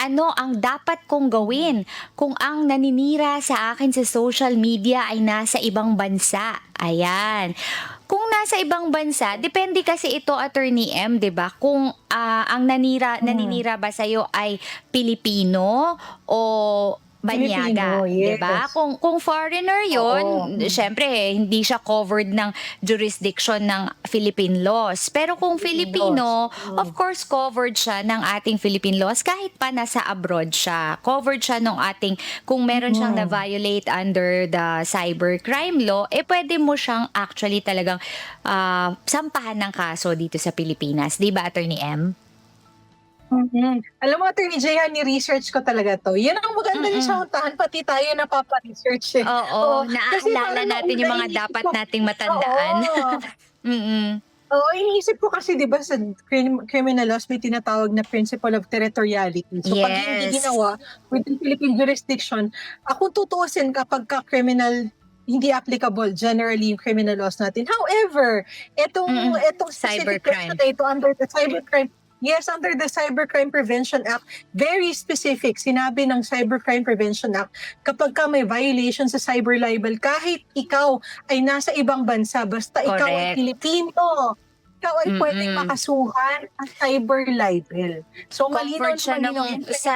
ano ang dapat kong gawin kung ang naninira sa akin sa social media ay nasa ibang bansa? Ayan. Kung nasa ibang bansa, depende kasi ito, Attorney M, 'di ba? Kung ang Hmm, naninira ba sa'yo ay Pilipino o banyaga, Filipino, 'di ba? yes. Kung foreigner Oo, 'yon, siyempre hindi siya covered ng jurisdiction ng Philippine laws. Pero kung Filipinos. Filipino, of course covered siya ng ating Philippine laws kahit pa nasa abroad siya. Covered siya ng ating kung meron siyang Mm. na-violate under the cybercrime law, pwede mo siyang actually talagang sampahan ng kaso dito sa Pilipinas, 'di ba, Attorney M? Alam mo Attorney Jay, ni-research ko talaga 'to. 'Yan ang maganda rin sa Mm. huntahan, pati tayo napapa-research, eh. Oo, Oo, kasi naaalala parang nung natin una yung mga iniisip dapat ko nating matandaan. oo, Mm. oo, iniisip ko kasi 'di ba sa criminal laws may tinatawag na principle of territoriality. So 'pag hindi Yes. ginawa within Philippine jurisdiction, kung tutuusin kapagka criminal hindi applicable generally yung criminal laws natin. However, Mm. etong specific question Cybercrime. na ito under the cybercrime. Yes, under the Cybercrime Prevention Act, very specific. Sinabi ng Cybercrime Prevention Act, kapag ka may violation sa cyber libel, kahit ikaw ay nasa ibang bansa, basta ikaw ay Correct. Pilipino, ikaw ay pwedeng Mm. makasuhan ang cyber libel. So malinaw Covered na siya malinaw nung yan. sa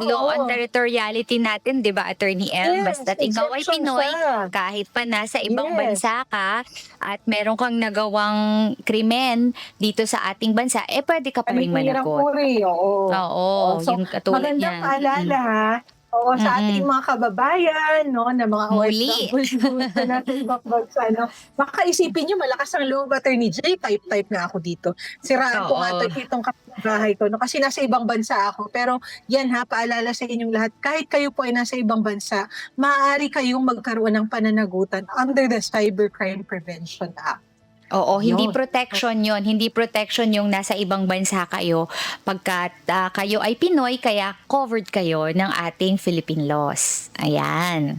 law on Oo, territoriality natin, 'di ba, Attorney M? yes, Basta't ikaw ay exemption Pinoy, siya. kahit pa nasa ibang Yes. bansa ka at meron kang nagawang krimen dito sa ating bansa, pwede ka pa ring Panitirang managot. puri, oo. Oo, Oo, so yung katulad magandang niyan. paalala, ha. Oo, sa ating Mm. mga kababayan 'no, na mga Muli. OFW sa nating ibang bansa 'no, baka isipin niyo malakas ang loob, Attorney Jay, type-type nga ako dito. Siraan ko nga Oo. itong kapitbahay ko 'no, kasi nasa ibang bansa ako. Pero 'yan ha, paalala sa inyong lahat, kahit kayo po ay nasa ibang bansa, maaari kayong magkaroon ng pananagutan under the Cybercrime Prevention Act. Oo, hindi Yun. protection yon, hindi protection yung nasa ibang bansa kayo pagkat kayo ay Pinoy kaya covered kayo ng ating Philippine laws. Ayan.